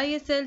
ISL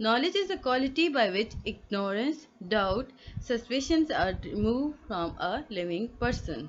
knowledge is a quality by which ignorance, doubt, suspicions are removed from a living person.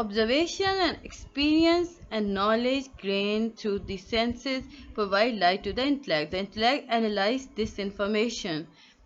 observation and experience and knowledge gained through the senses provide light to the intellect. The intellect analyze this information.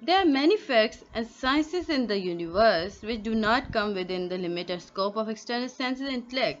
there are many facts and sciences in the universe which do not come within the limit or scope of external senses and intellect,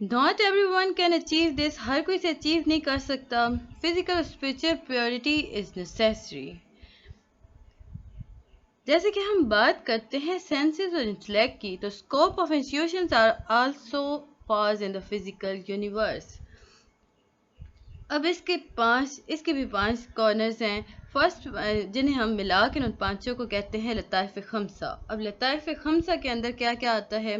Not everyone can achieve this. ہر کوئی اسے achieve نہیں کر سکتا. Physical اور spiritual purity is necessary. جیسے کہ ہم بات کرتے ہیں سینسز اور انٹلیکٹ کی، تو scope of institutions are also pause in the physical universe. اب اس کے بھی 5 کارنرز ہیں. فرسٹ جنہیں ہم ملا کے ان 5 کو کہتے ہیں لطائف خمسہ. اب لطائف خمسہ کے اندر کیا کیا آتا ہے؟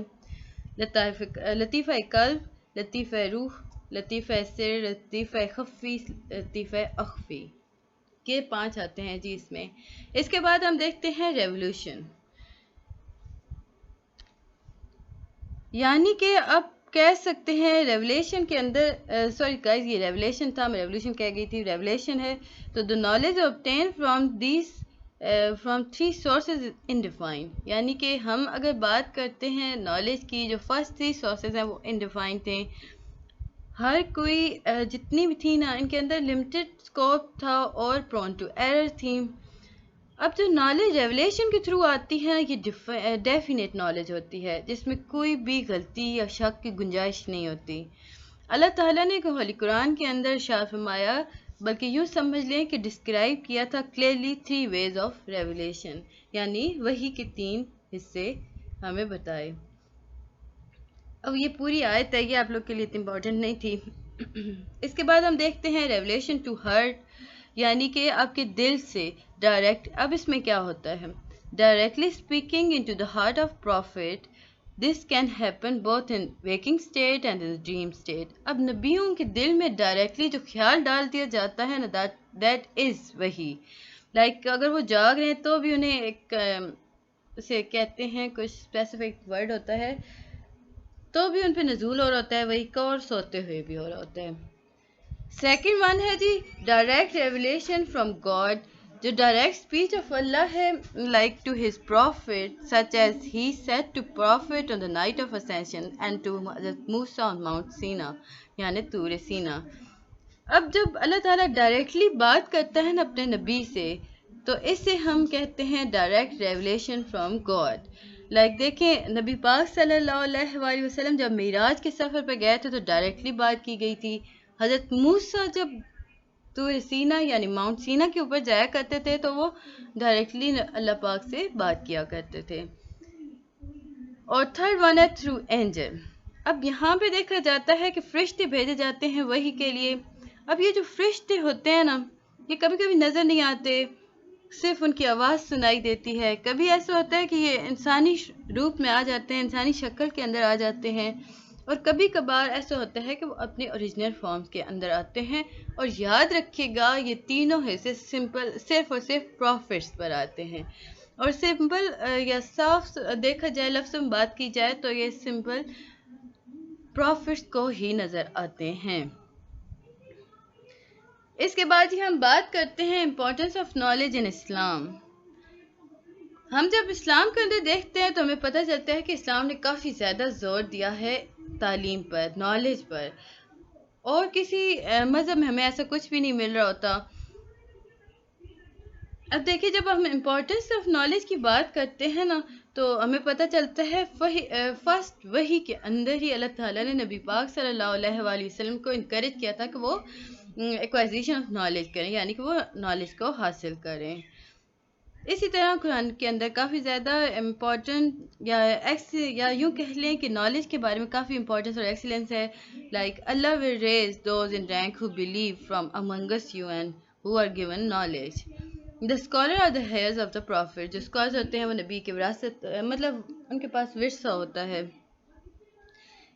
لطیفہ قلب، لطیفہ روح، لطیفہ سر، لطیفہ خفی، لطیفہ اخفی. یہ 5 آتے ہیں جی اس میں. اس کے بعد ہم دیکھتے ہیں ریولوشن. یعنی کہ اب کہہ سکتے ہیں ریولیشن کے اندر سوری گائز یہ ریولیشن تھا، میں ریولیوشن کہہ گئی تھی، ریولیشن ہے. تو the knowledge obtained from these from 3 sources is indefined. یعنی کہ ہم اگر بات کرتے ہیں نالج کی، جو فرسٹ 3 سورسز ہیں وہ انڈیفائنڈ تھے. ہر کوئی جتنی بھی تھی نا ان کے اندر لمیٹڈ اسکوپ تھا اور پرون ٹو ایرر تھی. اب جو نالج ریولیشن کے تھرو آتی ہے یہ ڈیفینیٹ نالج ہوتی ہے، جس میں کوئی بھی غلطی یا شک کی گنجائش نہیں ہوتی. اللہ تعالیٰ نے ہولی قرآن کے اندر ارشاد فرمایا، بلکہ یوں سمجھ لیں کہ ڈسکرائب کیا تھا کلیئرلی 3 ways آف ریولیشن، یعنی وحی کے 3 حصے ہمیں بتائے. اب یہ پوری آیت ہے، یہ آپ لوگ کے لیے اتنی امپورٹنٹ نہیں تھی. اس کے بعد ہم دیکھتے ہیں ریولیشن ٹو ہارٹ، یعنی کہ آپ کے دل سے ڈائریکٹ. اب اس میں کیا ہوتا ہے؟ Directly speaking into the heart of prophet. This can happen both in waking state and in dream state. اب نبیوں کے دل میں ڈائریکٹلی جو خیال ڈال دیا جاتا ہے نا، دیٹ از وہی. لائک اگر وہ جاگ رہے ہیں تو بھی انہیں ایک اسے کہتے ہیں کچھ اسپیسیفک ورڈ ہوتا ہے، تو بھی ان پہ نزول ہو رہا ہوتا ہے وہی کا، اور سوتے ہوئے بھی ہو رہا ہوتا ہے. سیکنڈ ون ہے جی ڈائریکٹ ریولیشن فرام گاڈ. جو ڈائریکٹ اسپیچ آف اللہ ہے like to his prophet such as he said to prophet on the night of ascension and to Musa on Mount Sinai, یعنی طور سینا. اب جب اللہ تعالیٰ ڈائریکٹلی بات کرتا ہے نا اپنے نبی سے، تو اسے ہم کہتے ہیں direct revelation from God. Like دیکھیں نبی پاک صلی اللہ علیہ وآلہ وسلم جب معراج کے سفر پہ گئے تھے تو ڈائریکٹلی بات کی گئی تھی. حضرت موسیٰ جب طور سینا یعنی ماؤنٹ سینا کے اوپر جایا کرتے تھے تو وہ ڈائریکٹلی اللہ پاک سے بات کیا کرتے تھے. اور تھرڈ ون ہے تھرو اینجل. اب یہاں پہ دیکھا جاتا ہے کہ فرشتے بھیجے جاتے ہیں وحی کے لیے. اب یہ جو فرشتے ہوتے ہیں نا، یہ کبھی کبھی نظر نہیں آتے، صرف ان کی آواز سنائی دیتی ہے. کبھی ایسا ہوتا ہے کہ یہ انسانی روپ میں آ جاتے ہیں، انسانی شکل کے اندر آ جاتے ہیں، اور کبھی کبھار ایسا ہوتا ہے کہ وہ اپنے اوریجنل فارم کے اندر آتے ہیں. اور یاد رکھیے گا یہ تینوں حصے سمپل صرف اور صرف پروفٹس پر آتے ہیں. اور سمپل یا صاف دیکھا جائے لفظ میں بات کی جائے تو یہ سمپل پروفٹس کو ہی نظر آتے ہیں. اس کے بعد ہی ہم بات کرتے ہیں امپورٹنس آف نالج ان اسلام. ہم جب اسلام کے اندر دیکھتے ہیں تو ہمیں پتہ چلتا ہے کہ اسلام نے کافی زیادہ زور دیا ہے تعلیم پر، نالج پر، اور کسی مذہب میں ہمیں ایسا کچھ بھی نہیں مل رہا ہوتا. اب دیکھیں جب ہم امپورٹنس آف نالج کی بات کرتے ہیں نا تو ہمیں پتہ چلتا ہے فرسٹ وحی کے اندر ہی اللہ تعالیٰ نے نبی پاک صلی اللہ علیہ وآلہ وسلم کو انکریج کیا تھا کہ وہ ایکوائزیشن آف نالج کریں، یعنی کہ وہ نالج کو حاصل کریں. اسی طرح قرآن کے اندر کافی زیادہ امپورٹنٹ یا یوں کہہ لیں کہ نالج کے بارے میں کافی امپورٹنس اور ایکسیلنس ہے. Like Allah will raise those in rank who believe from among us you and who are given knowledge. The scholar are the heirs of the prophet. جو اسکالر ہوتے ہیں وہ نبی کی وراثت، مطلب ان کے پاس ورثہ ہوتا ہے.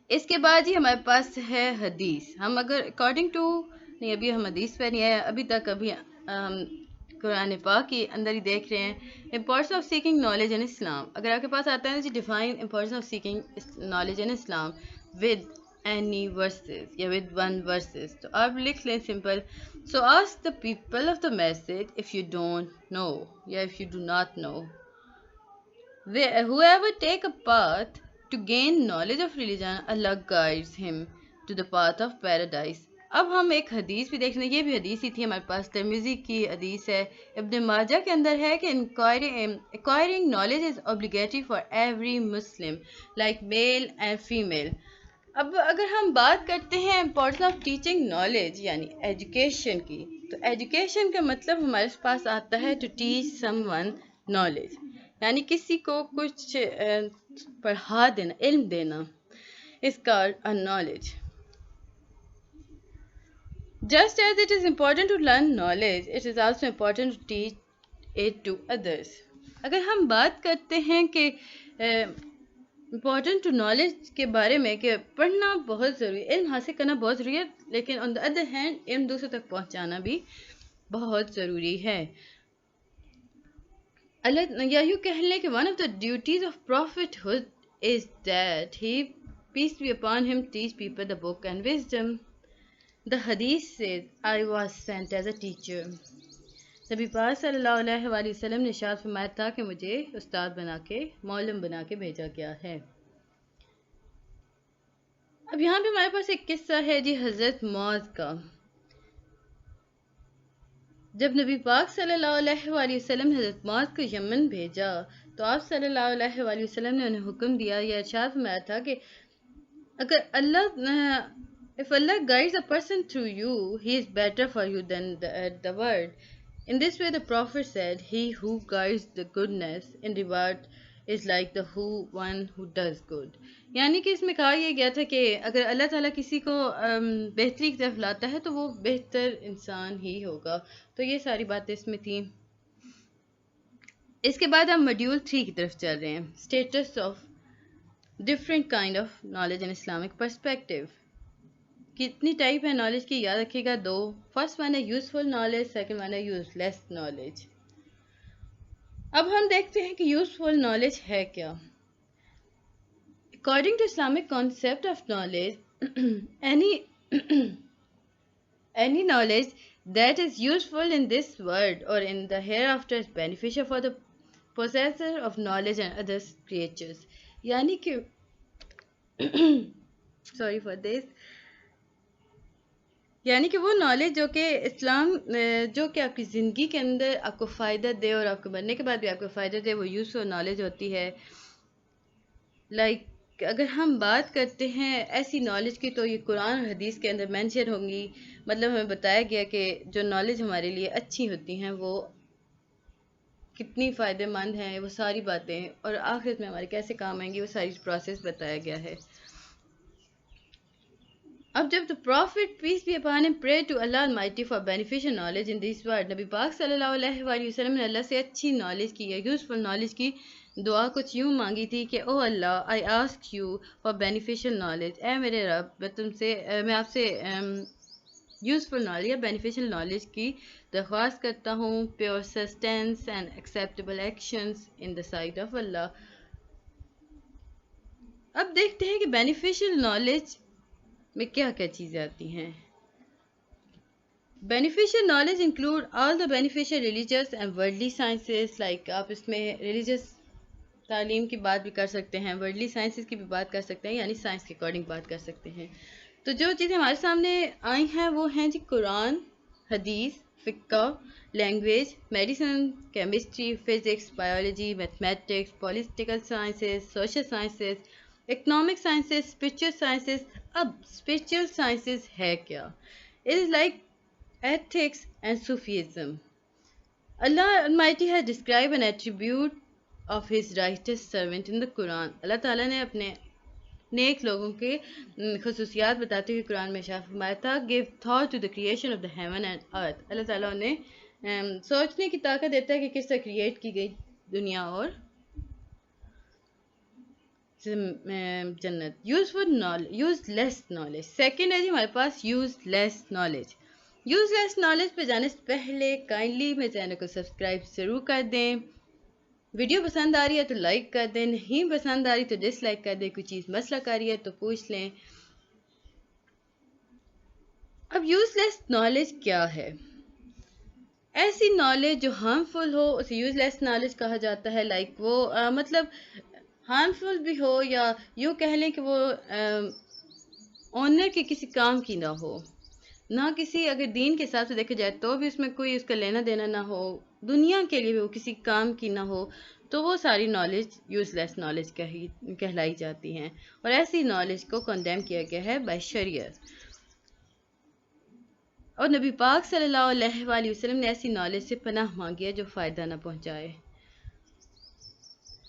اس کے بعد ہی ہمارے پاس ہے حدیث. ہم اگر اکارڈنگ ٹو نہیں ابھی ہم حدیث پہ نہیں آئے ابھی تک، ابھی قرآن پاک کے اندر ہی دیکھ رہے ہیں importance of seeking knowledge in Islam. اگر آپ کے پاس آتا ہے جی define importance of seeking knowledge in Islam with any verses یا ود ون ورسز، تو آپ لکھ لیں simple. So ask the people of the message if you don't know یا if you do not know. whoever take a path to gain knowledge of religion, Allah guides him to the path of paradise. اب ہم ایک حدیث بھی دیکھ لیں، یہ بھی حدیث ہی تھی ہمارے پاس، ترمذی کی حدیث ہے. ابن ماجہ کے اندر ہے کہ acquiring knowledge is obligatory for every Muslim, like male and female. اب اگر ہم بات کرتے ہیں امپورٹنس آف ٹیچنگ نالج یعنی ایجوکیشن کی، تو ایجوکیشن کا مطلب ہمارے پاس آتا ہے to teach someone knowledge, یعنی کسی کو کچھ پڑھا دینا، علم دینا، اس کا knowledge. Just as it is important to learn knowledge, it is also important to teach it to others. اگر ہم بات کرتے ہیں کہ امپورٹنٹ ٹو نالج کے بارے میں کہ پڑھنا بہت ضروری ہے، علم حاصل کرنا بہت ضروری ہے، لیکن آن دا ادر ہینڈ علم دوسروں تک پہنچانا بھی بہت ضروری ہے. اللہ یا یوں کہہ لیں کہ one of the duties of prophethood is that he, peace be upon him, teach people the book and wisdom. The hadith says, I was sent as a teacher. نبی پاک صلی اللہ علیہ وآلہ وسلم نے ارشاد فرمایا تھا کہ مجھے استاد بنا کے، معلم بنا کے بھیجا گیا ہے. اب یہاں پہ ہمارے پاس ایک قصہ ہے جی حضرت معاذ کا. جب نبی پاک صلی اللہ علیہ وآلہ وسلم نے حضرت معاذ کو یمن بھیجا تو آپ صلی اللہ علیہ وآلہ وسلم نے انہیں حکم دیا یا ارشاد فرمایا تھا کہ اگر if Allah guides a person through you, he is better for you than the word. In this way, the Prophet said, he who guides the goodness in reward is like the one who does good. یعنی کہ اس میں کہا یہ گیا تھا کہ اگر اللہ تعالیٰ کسی کو بہتری کی طرف لاتا ہے تو وہ بہتر انسان ہی ہوگا. تو یہ ساری باتیں اس میں تھیں. اس کے بعد ہم ماڈیول 3 کی طرف چل رہے ہیں. Status of different kind of knowledge in Islamic perspective. کتنی ٹائپ ہے نالج کی؟ یاد رکھیے گا 2. فرسٹ ون ہے یوزفل نالج، سیکنڈ ون ہے یوز لیس نالج. اب ہم دیکھتے ہیں کہ یوزفل نالج ہے کیا. According to Islamic concept of knowledge, any knowledge that is useful in this world or in the hereafter is beneficial for the possessor of knowledge and other creatures. یعنی کہ sorry for this، یعنی کہ وہ knowledge جو کہ جو کہ آپ کی زندگی کے اندر آپ کو فائدہ دے اور آپ کو مرنے کے بعد بھی آپ کو فائدہ دے، وہ یوزفل نالج ہوتی ہے. اگر ہم بات کرتے ہیں ایسی نالج کی تو یہ قرآن اور حدیث کے اندر مینشن ہوں گی. مطلب ہمیں بتایا گیا کہ جو نالج ہمارے لیے اچھی ہوتی ہیں وہ کتنی فائدہ مند ہیں، وہ ساری باتیں، اور آخرت میں ہمارے کیسے کام آئیں گی، وہ ساری پروسیس بتایا گیا ہے. اب جب the prophet peace be upon him prayed to Allah Almighty for beneficial knowledge in this world، نبی پاک صلی اللہ علیہ وآلہ وسلم نے اللہ سے اچھی نالج کی یا یوزفل نالج کی دعا کچھ یوں مانگی تھی کہ او اللہ I ask you for beneficial knowledge، اے میرے رب میں آپ سے یوزفل نالج یا بینیفیشل نالج کی درخواست کرتا ہوں. Pure sustenance and acceptable actions in the sight of Allah. اب دیکھتے ہیں کہ بینیفیشل نالج میں کیا کیا چیزیں آتی ہیں. Beneficial knowledge include all the beneficial religious and worldly sciences. Like آپ اس میں religious تعلیم کی بات بھی کر سکتے ہیں، worldly sciences کی بھی بات کر سکتے ہیں، یعنی سائنس کے اکارڈنگ بات کر سکتے ہیں. تو جو چیزیں ہمارے سامنے آئی ہیں وہ ہیں جی قرآن، حدیث، فقہ، language, medicine, chemistry, physics, biology, mathematics, political sciences, social sciences, economic sciences, spiritual sciences. اب اسپرچل سائنسز ہے کیا؟ It is like ethics and Sufism. Allah Almighty has described an attribute of his righteous servant in the Quran. اللہ تعالیٰ نے اپنے نیک لوگوں کے خصوصیات بتاتے ہوئے قرآن میں ارشاد فرمایا تھا give thought to the creation of the heaven and earth. اللہ تعالیٰ نے سوچنے کی طاقت دیتا ہے کہ کس طرح کریٹ کی گئی دنیا اور جنت. یوزفل نالج، یوز لیس نالج. سیکنڈ ہے جی ہمارے پاس یوز لیس نالج. یوز لیس نالج پہ جانے سے پہلے کائنڈلی میرے چینل کو سبسکرائب ضرور کر دیں. ویڈیو پسند آ رہی ہے تو لائک کر دیں، نہیں پسند آ رہی تو ڈس لائک کر دیں. کوئی چیز مسئلہ کر رہی ہے تو پوچھ لیں. اب یوز لیس نالج کیا ہے؟ ایسی نالج جو ہارمفل ہو اسے یوز لیس نالج کہا جاتا ہے. لائک وہ مطلب ہارمفل بھی ہو یا یوں کہہ لیں کہ وہ آنر کے کسی کام کی نہ ہو، نہ کسی اگر دین کے حساب سے دیکھا جائے تو بھی اس میں کوئی اس کا لینا دینا نہ ہو، دنیا کے لیے بھی وہ کسی کام کی نہ ہو، تو وہ ساری نالج یوز لیس نالج کہلائی جاتی ہیں، اور ایسی نالج کو کنڈیم کیا گیا ہے بائی شریعت. اور نبی پاک صلی اللہ علیہ وآلہ وسلم نے ایسی نالج سے پناہ مانگی ہے جو فائدہ نہ پہنچائے.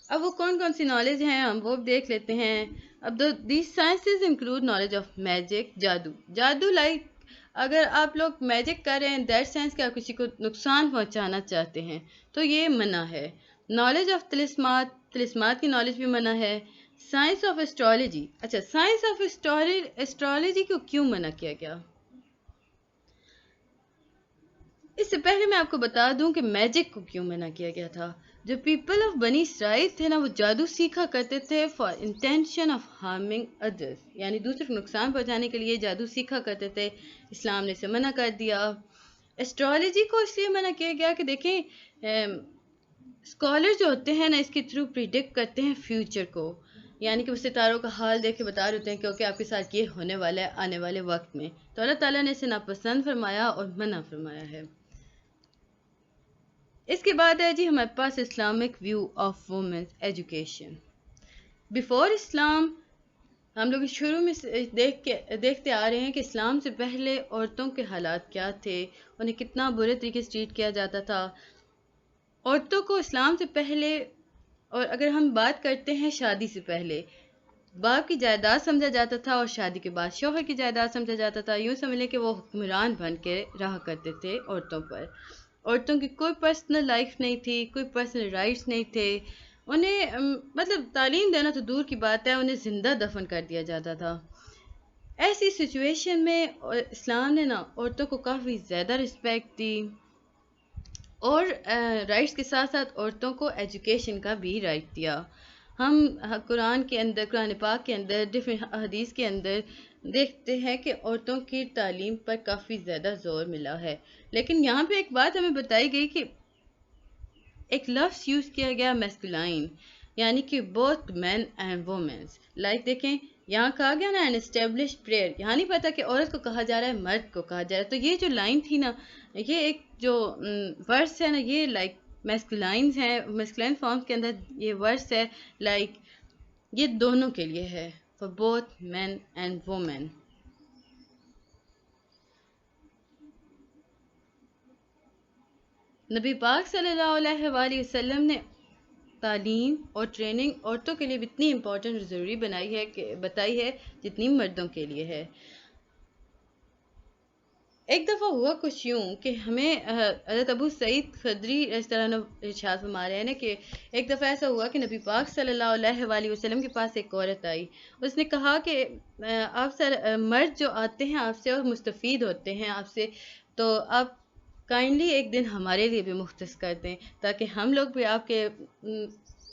اب وہ کون کون سی نالج ہیں ہم وہ دیکھ لیتے ہیں. اب these sciences include knowledge of magic, جادو لائک اگر آپ لوگ میجک کر رہے ہیں دیٹ سینس کہ آپ کسی کو نقصان پہنچانا چاہتے ہیں تو یہ منع ہے. نالج آف تلسمات کی نالج بھی منع ہے. سائنس آف اسٹرالوجی، اچھا سائنس آف اسٹرالوجی کو کیوں منع کیا گیا؟ اس سے پہلے میں آپ کو بتا دوں کہ میجک کو کیوں منع کیا گیا تھا. جو پیپل آف بنی اسرائیل تھے نا، وہ جادو سیکھا کرتے تھے فار انٹینشن آف ہارمنگ ادرس، یعنی دوسرے کو نقصان پہنچانے کے لیے جادو سیکھا کرتے تھے. اسلام نے اسے منع کر دیا. اسٹرالوجی کو اس لیے منع کیا گیا کہ دیکھیں اسکالر جو ہوتے ہیں نا اس کے تھرو پریڈکٹ کرتے ہیں فیوچر کو، یعنی کہ وہ ستاروں کا حال دیکھ کے بتا رہے ہوتے ہیں کہ آپ کے ساتھ یہ ہونے والا ہے آنے والے وقت میں. تو اللہ تعالیٰ نے اسے ناپسند فرمایا اور منع فرمایا ہے. اس کے بعد ہے جی ہمارے پاس Islamic view of women's education. Before Islam ہم لوگ شروع میں دیکھتے آ رہے ہیں کہ اسلام سے پہلے عورتوں کے حالات کیا تھے، انہیں کتنا برے طریقے سے ٹریٹ کیا جاتا تھا. عورتوں کو اسلام سے پہلے، اور اگر ہم بات کرتے ہیں شادی سے پہلے، باپ کی جائیداد سمجھا جاتا تھا اور شادی کے بعد شوہر کی جائیداد سمجھا جاتا تھا. یوں سمجھ لیں کہ وہ حکمران بن کے رہا کرتے تھے عورتوں پر. عورتوں کی کوئی پرسنل لائف نہیں تھی، کوئی پرسنل رائٹس نہیں تھے. انہیں مطلب تعلیم دینا تو دور کی بات ہے، انہیں زندہ دفن کر دیا جاتا تھا. ایسی سچویشن میں اسلام نے نا عورتوں کو کافی زیادہ رسپیکٹ دی، اور رائٹس کے ساتھ ساتھ عورتوں کو ایجوکیشن کا بھی رائٹ دیا. ہم قرآن کے اندر، قرآن پاک کے اندر، ڈفرینٹ حدیث کے اندر دیکھتے ہیں کہ عورتوں کی تعلیم پر کافی زیادہ زور ملا ہے. لیکن یہاں پہ ایک بات ہمیں بتائی گئی کہ ایک لفظ یوز کیا گیا میسکولائن، یعنی کہ both men and womens. Like دیکھیں یہاں کہا گیا نا این اسٹیبلش پریئر، یہاں نہیں پتا کہ عورت کو کہا جا رہا ہے مرد کو کہا جا رہا ہے. تو یہ جو لائن تھی نا، یہ ایک جو ورس ہے نا، یہ لائک میسکولائنز ہیں، میسکولائن فارم کے اندر یہ ورس ہے، لائک یہ دونوں کے لیے ہے، for both men and women. نبی پاک صلی اللہ علیہ وآلہ وسلم نے تعلیم اور ٹریننگ عورتوں کے لیے اتنی امپورٹنٹ اور ضروری بتائی ہے جتنی مردوں کے لیے ہے. ایک دفعہ ہوا کچھ یوں کہ ہمیں حضرت ابو سعید خدری رضی اللہ عنہ ارشاد فرما رہے ہیں کہ ایک دفعہ ایسا ہوا کہ نبی پاک صلی اللہ علیہ وآلہ وسلم کے پاس ایک عورت آئی. اس نے کہا کہ آپ مرد جو آتے ہیں آپ سے اور مستفید ہوتے ہیں آپ سے، تو آپ کائنڈلی ایک دن ہمارے لیے بھی مختص کر دیں تاکہ ہم لوگ بھی آپ کے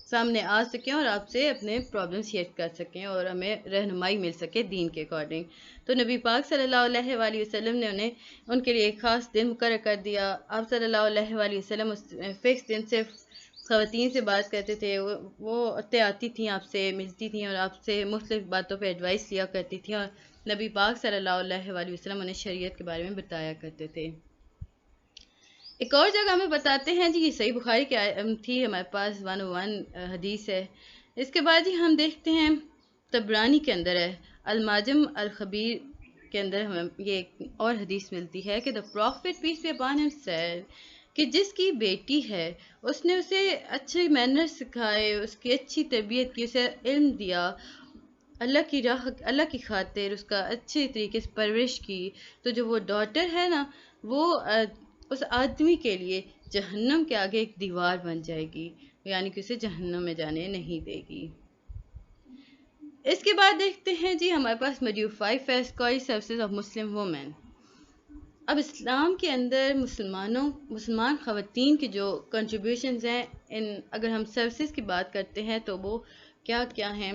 سامنے آ سکیں اور آپ سے اپنے پرابلم شیئر کر سکیں اور ہمیں رہنمائی مل سکے دین کے اکارڈنگ. تو نبی پاک صلی اللہ علیہ وآلہ وسلم نے ان کے لیے ایک خاص دن مقرر کر دیا. آپ صلی اللہ علیہ وآلہ وسلم اس فکس دن صرف خواتین سے بات کرتے تھے. وہ عورتیں آتی تھیں آپ سے ملتی تھیں اور آپ سے مختلف باتوں پہ ایڈوائس لیا کرتی تھیں، اور نبی پاک صلی اللہ علیہ وآلہ وسلم انہیں شریعت کے بارے میں بتایا کرتے تھے. ایک اور جگہ ہمیں بتاتے ہیں جی، یہ صحیح بخاری کی تھی ہمارے پاس 101 حدیث ہے. اس کے بعد جی ہم دیکھتے ہیں طبرانی کے اندر ہے، المعجم الخبیر کے اندر ہمیں یہ ایک اور حدیث ملتی ہے کہ the prophet peace be upon him said کہ جس کی بیٹی ہے اس نے اسے اچھے مینر سکھائے، اس کی اچھی تربیت کی، اسے علم دیا، اللہ کی خاطر اس کا اچھے طریقے سے پرورش کی، تو جو وہ ڈاٹر ہے نا وہ اس آدمی کے لیے جہنم کے آگے ایک دیوار بن جائے گی، یعنی کہ اسے جہنم میں جانے نہیں دے گی. اس کے بعد دیکھتے ہیں جی ہمارے پاس ماڈیول 5 ہے square services of Muslim women. اب اسلام کے اندر مسلمان خواتین کی جو کنٹریبیوشنز ہیں، اگر ہم سروسز کی بات کرتے ہیں تو وہ کیا کیا ہیں،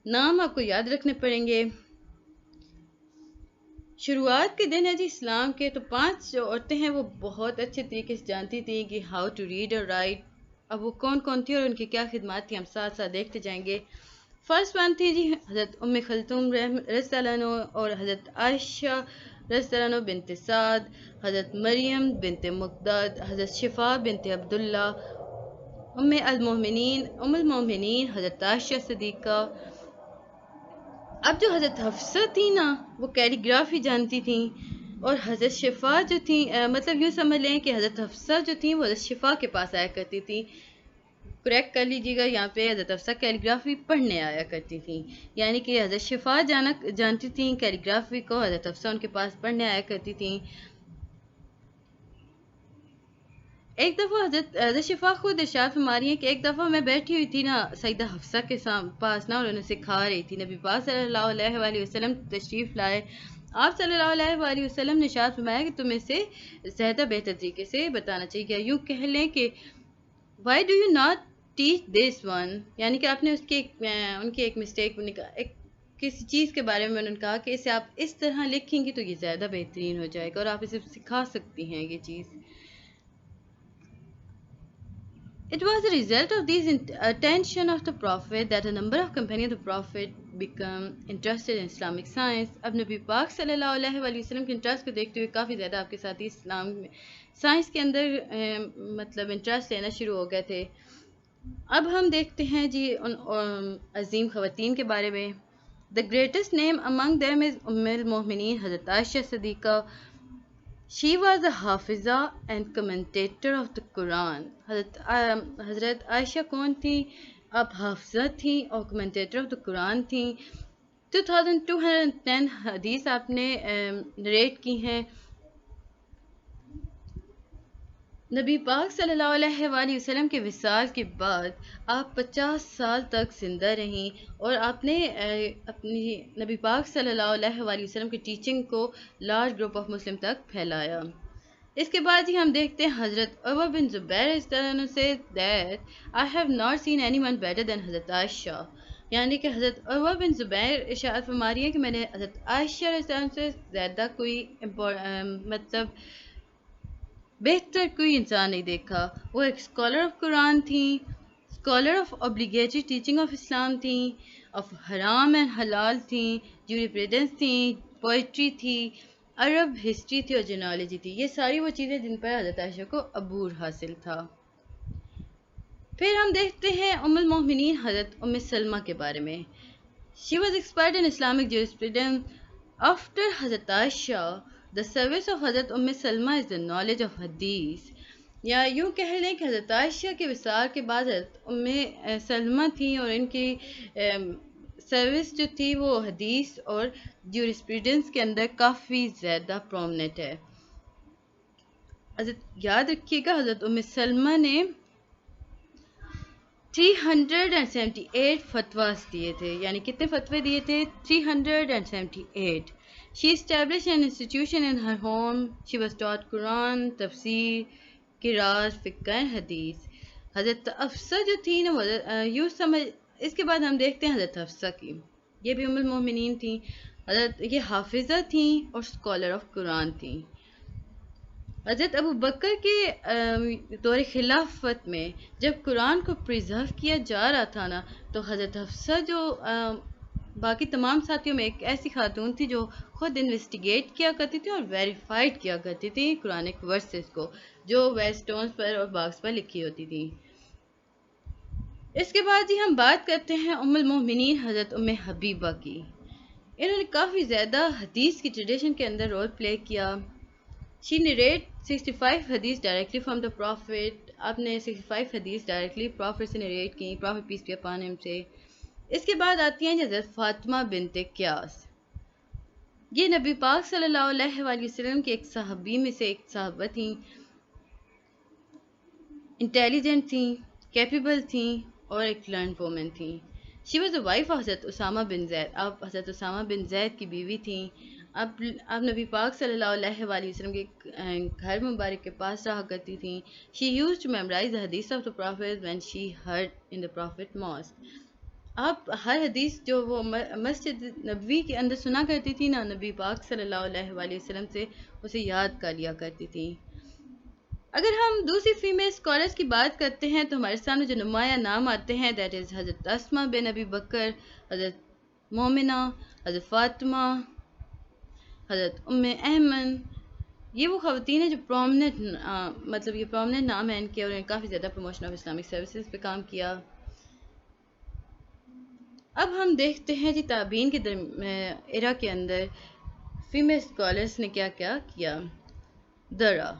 نام آپ کو یاد رکھنے پڑیں گے. شروعات کے دن ہے جی اسلام کے، تو 5 جو عورتیں ہیں وہ بہت اچھے طریقے سے جانتی تھیں کہ ہاؤ ٹو ریڈ اور رائٹ. اب وہ کون کون تھی اور ان کی کیا خدمات تھیں ہم ساتھ ساتھ دیکھتے جائیں گے. فرسٹ ون تھی جی حضرت ام کلثوم رضی اللہ عنہ اور حضرت عائشہ رضی اللہ عنہ بنت سعد، حضرت مریم بنت مقداد، حضرت شفا بنت عبداللہ ام المومنین حضرت عائشہ صدیقہ. اب جو حضرت حفصہ تھی نا وہ کیلیگرافی جانتی تھیں، اور حضرت شفا جو تھیں مطلب یوں سمجھ لیں کہ حضرت حفصہ جو تھیں وہ حضرت شفا کے پاس آیا کرتی تھیں. کریکٹ کر لیجیے گا یہاں پہ، حضرت حفصہ کیلیگرافی پڑھنے آیا کرتی تھیں، یعنی کہ حضرت شفا جانتی تھیں کیلیگرافی کو، حضرت حفصہ ان کے پاس پڑھنے آیا کرتی تھیں. ایک دفعہ حضرت شفا خود ارشاد فرما رہی ہیں کہ ایک دفعہ میں بیٹھی ہوئی تھی نا سیدہ حفصہ کے پاس نا، اور انہیں سکھا رہی تھی. نبی پاک صلی اللہ علیہ وآلہ وسلم تشریف لائے. آپ صلی اللہ علیہ وآلہ وسلم نے ارشاد فرمایا کہ تمہیں سے زیادہ بہتر طریقے سے بتانا چاہیے. یوں کہہ لیں کہ why do you not teach this one, یعنی کہ آپ نے ان کی ایک مسٹیک کسی چیز کے بارے میں انہوں نے کہا کہ اسے آپ اس طرح لکھیں گی تو یہ زیادہ بہترین ہو جائے گا، اور آپ اسے سکھا سکتی ہیں یہ چیز. It was a result of these attention of the Prophet that a number of companions of the Prophet become interested in Islamic science. اب نبی پاک صلی اللہ علیہ وآلہ وسلم کے انٹرسٹ کو دیکھتے ہوئے کافی زیادہ آپ کے ساتھ اسلام سائنس کے اندر مطلب انٹرسٹ لینا شروع ہو گئے تھے. اب ہم دیکھتے ہیں جی ان عظیم خواتین کے بارے میں. The greatest name among them is المومنین حضرت عائشہ صدیقہ. She was a Hafiza and commentator of the Quran. حضرت عائشہ کون تھیں؟ اب حافظہ تھیں اور commentator of the Quran تھیں. 2210 حدیث آپ نے نریٹ کی ہیں. نبی پاک صلی اللہ علیہ وآلہ وسلم کے وصال کے بعد آپ 50 سال تک زندہ رہیں، اور آپ نے اپنی نبی پاک صلی اللہ علیہ وآلہ وسلم کی ٹیچنگ کو لارج گروپ آف مسلم تک پھیلایا. اس کے بعد ہی ہم دیکھتے ہیں حضرت عروہ بن زبیر اس طرح سے that I have not seen anyone better than حضرت عائشہ، یعنی کہ حضرت عروہ بن زبیر ارشاد فرما رہی ہے کہ میں نے حضرت عائشہ سے زیادہ کوئی مطلب بہتر کوئی انسان نہیں دیکھا. وہ ایک اسکالر آف قرآن تھیں، scholar of obligatory teaching of Islam تھیں، آف حرام اینڈ حلال تھیں، جوریپریڈنس تھیں، پوئٹری تھی، عرب ہسٹری تھی اور جنالوجی تھی. یہ ساری وہ چیزیں جن پر حضرت عائشہ کو عبور حاصل تھا. پھر ہم دیکھتے ہیں ام المومنین حضرت ام سلمہ کے بارے میں. She was expert in Islamic jurisprudence. After حضرت عائشہ, the service of حضرت ام سلمہ is the knowledge of حدیث. یا یوں کہہ لیں کہ حضرت عائشہ کے وصال کے بعد حضرت ام سلمہ تھیں، اور ان کی سروس جو تھی وہ حدیث اور جورسپریڈنس کے اندر کافی زیادہ پرومننٹ ہے. حضرت یاد رکھیے گا حضرت ام سلمہ نے 378 فتواز دیے تھے، یعنی کتنے فتوے دیے تھے؟ 378. She established an institution in her home. She was taught Quran, تفسیر، قرات، فقہ، حدیث. حضرت حفصہ جو تھی نا وہ یوں سمجھ. اس کے بعد ہم دیکھتے ہیں حضرت حفصہ کی. یہ بھی ام المومنین تھیں. حضرت یہ حافظہ تھیں اور اسکالر آف قرآن تھیں. حضرت ابو بکر کے دور خلافت میں جب قرآن کو پریزرو کیا جا رہا تھا نا، تو حضرت حفصہ جو باقی تمام ساتھیوں میں ایک ایسی خاتون تھی جو خود انویسٹیگیٹ کیا کرتی تھی اور ویریفائڈ کیا کرتی تھی قرآنک ورسز کو، جو ویسٹونز پر اور باکس پر لکھی ہوتی تھی. اس کے بعد ہی ہم بات کرتے ہیں ام المومنین حضرت ام حبیبہ کی. انہوں نے کافی زیادہ حدیث کی ٹریڈیشن کے اندر رول پلے کیا. She narrate 65 حدیث directly from the Prophet. آپ نے 65 حدیث directly Prophet سے narrate کی، Prophet peace be upon him سے. اس کے بعد آتی ہیں حضرت فاطمہ بنت قیاس. یہ نبی پاک صلی اللہ علیہ وآلہ وسلم کی ایک صحابی میں سے ایک صحابہ تھیں. انٹیلیجنٹ تھیں، کیپیبل تھیں اور ایک لرن وومن تھیں. She was the wife of حضرت اسامہ بن زید. آپ حضرت اسامہ بن زید کی بیوی تھیں. آپ نبی پاک صلی اللہ علیہ وآلہ وسلم کے گھر مبارک کے پاس رہا کرتی تھیں. She used to memorize the hadith of the Prophet when she heard in the Prophet mosque. آپ ہر حدیث جو وہ مسجد نبوی کے اندر سنا کرتی تھی نا نبی پاک صلی اللہ علیہ وآلہ وسلم سے، اسے یاد کر لیا کرتی تھیں. اگر ہم دوسری فیمیل اسکالرس کی بات کرتے ہیں تو ہمارے سامنے جو نمایاں نام آتے ہیں دیٹ از حضرت اسماء بن ابی بکر، حضرت مومنہ، حضرت فاطمہ، حضرت ام ایمن، یہ وہ خواتین ہیں جو پرومننٹ مطلب یہ پرومننٹ نام ہے ان کے، اور انہوں نے کافی زیادہ پروموشن آف اسلامک سروسز پہ کام کیا۔ اب ہم دیکھتے ہیں جی تابعین کے ایرا کے اندر فیمیل اسکالرس نے کیا کیا کیا۔ درا،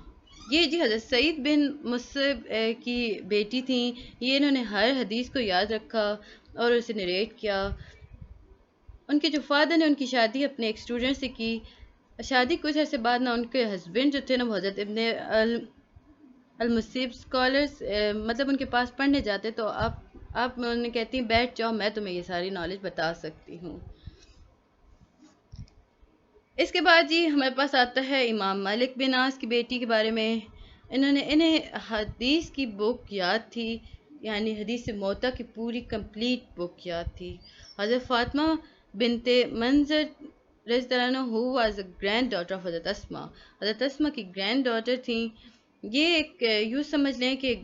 یہ جی حضرت سعید بن مصعب کی بیٹی تھیں، یہ انہوں نے ہر حدیث کو یاد رکھا اور اسے نریٹ کیا۔ ان کے جو فادر نے ان کی شادی اپنے ایک اسٹوڈنٹ سے کی، شادی کچھ عرصے بعد نا ان کے ہسبینڈ جو تھے نا وہ حضرت ابن المصیب اسکالرس مطلب ان کے پاس پڑھنے جاتے، تو آپ انہیں کہتی ہیں بیٹھ جاؤ میں تمہیں یہ ساری نالج بتا سکتی ہوں۔ اس کے بعد جی ہمارے پاس آتا ہے امام مالک بن انس کی بیٹی کے بارے میں۔ انہیں حدیث کی بک یاد تھی، یعنی حدیث موطا کی پوری کمپلیٹ بک یاد تھی۔ حضرت فاطمہ بنت منظر رضی اللہ عنہ who was a grand daughter of حضرت اسما، حضرت اسما کی گرینڈ ڈاٹر تھیں۔ یہ ایک یوں سمجھ لیں کہ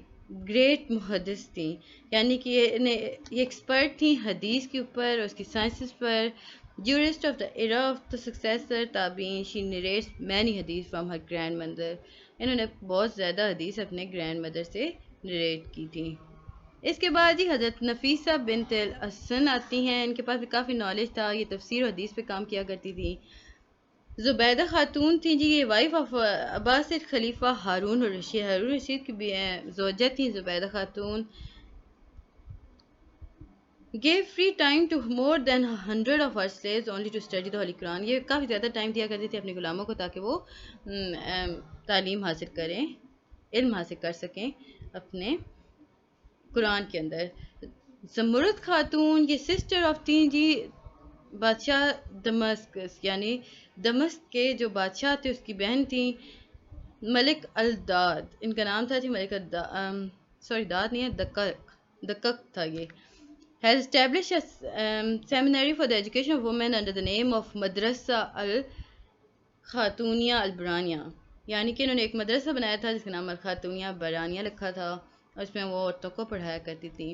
گریٹ محدث تھیں، یعنی کہ یہ ایکسپرٹ تھیں حدیث کے اوپر اور اس کی sciences per. Jurist of the era of the successor تابعین، she narrates many حدیث from her grandmother۔ انہوں نے بہت زیادہ حدیث اپنے گرینڈ مدر سے نریٹ کی تھی۔ اس کے بعد جی حضرت نفیسہ بنت الحسن آتی ہیں، ان کے پاس بھی کافی نالج تھا، یہ تفسیر و حدیث پہ کام کیا کرتی تھی۔ زبیدہ خاتون تھیں جی، یہ وائف آف عباسد خلیفہ ہارون الرشید، ہارون الرشید کی زوجہ تھیں زبیدہ خاتون۔ gave free time to more than 100 of her slaves only to study the Holy Quran۔ یہ کافی زیادہ ٹائم دیا کرتی تھی اپنے غلاموں کو تاکہ وہ تعلیم حاصل کریں، علم حاصل کر سکیں اپنے قرآن کے اندر۔ زمرد خاتون یہ سسٹر آف تھیں جی بادشاہ دمسکس، یعنی دمشق کے جو بادشاہ تھے اس کی بہن تھیں، ملک الداد ان کا نام تھا جی، ملک داد نہیں ہے، دقق تھا یہ۔ has established a seminary for the education of women under the name of مدرسہ الخاتونیہ البرانیہ، یعنی کہ انہوں نے ایک مدرسہ بنایا تھا جس کا نام الخاتونیہ برانیہ رکھا تھا، اور اس میں وہ عورتوں کو پڑھایا کرتی تھیں۔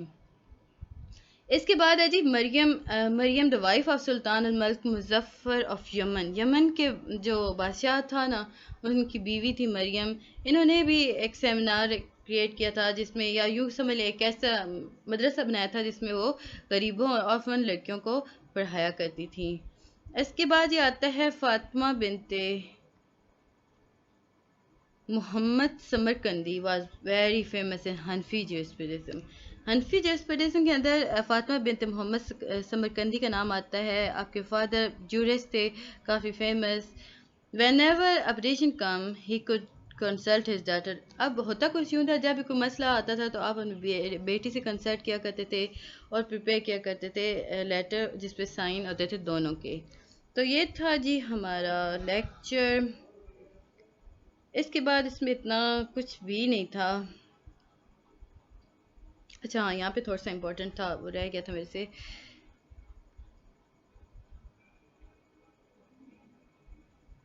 اس کے بعد ہے جی مریم the wife of سلطان الملک مظفر of یمن، یمن کے جو بادشاہ تھا نا ان کی بیوی تھی مریم۔ انہوں نے بھی ایک سیمینار کریٹ کیا تھا جس میں، یا یوں سمجھ لیں ایک ایسا مدرسہ بنایا تھا جس میں وہ غریبوں اور آرفن لڑکیوں کو پڑھایا کرتی تھیں۔ اس کے بعد یہ آتا ہے فاطمہ بنت محمد Samarqandi was very famous in حنفی جیوسپریزم۔ حنفی جیوسپریزم کے اندر فاطمہ بنت محمد سمرقندی کا نام آتا ہے۔ آپ کے فادر جورسٹ تھے، کافی famous. whenever a petition come he could consult his daughter۔ اب ہوتا کچھ یوں تھا، جب کوئی مسئلہ آتا تھا تو آپ اپنی بیٹی سے کنسلٹ کیا کرتے تھے اور پریپیئر کیا کرتے تھے لیٹر جس پہ سائن ہوتے تھے دونوں کے۔ تو یہ تھا جی ہمارا لیکچر۔ اس کے بعد اس میں اتنا کچھ بھی نہیں تھا۔ اچھا ہاں، یہاں پہ تھوڑا سا امپورٹنٹ تھا، وہ رہ گیا تھا میرے سے۔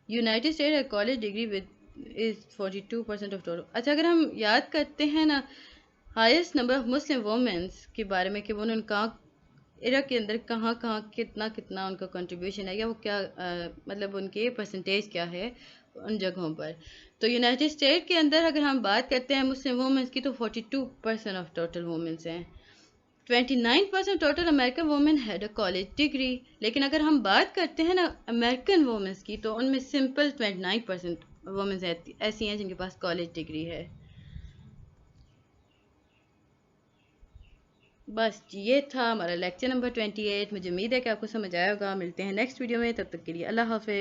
United state college degree with is 42% of total۔ اچھا اگر ہم یاد کرتے ہیں نا highest number of Muslim womens کے بارے میں کہ انہوں نے کہاں ایرا کے اندر کہاں کتنا ان کا کنٹریبیوشن ہے، یا وہ کیا مطلب ان کے پرسنٹیج کیا ہے ان جگہوں پر، تو یونائٹڈ اسٹیٹ کے اندر اگر ہم بات کرتے ہیں مسلم وومنس کی تو 42% آف ٹوٹل وومنس ہیں۔ 29% total American women had a college degree. لیکن اگر ہم بات کرتے ہیں نا امریکن وومنس کی تو ان میں سمپل 29% وومنس ایسی ہیں جن کے پاس کالج ڈگری ہے۔ بس یہ تھا ہمارا لیکچر نمبر 28۔ مجھے امید ہے کہ آپ کو سمجھ آیا ہوگا۔ ملتے ہیں نیکسٹ ویڈیو میں، تب تک کے لیے اللہ حافظ۔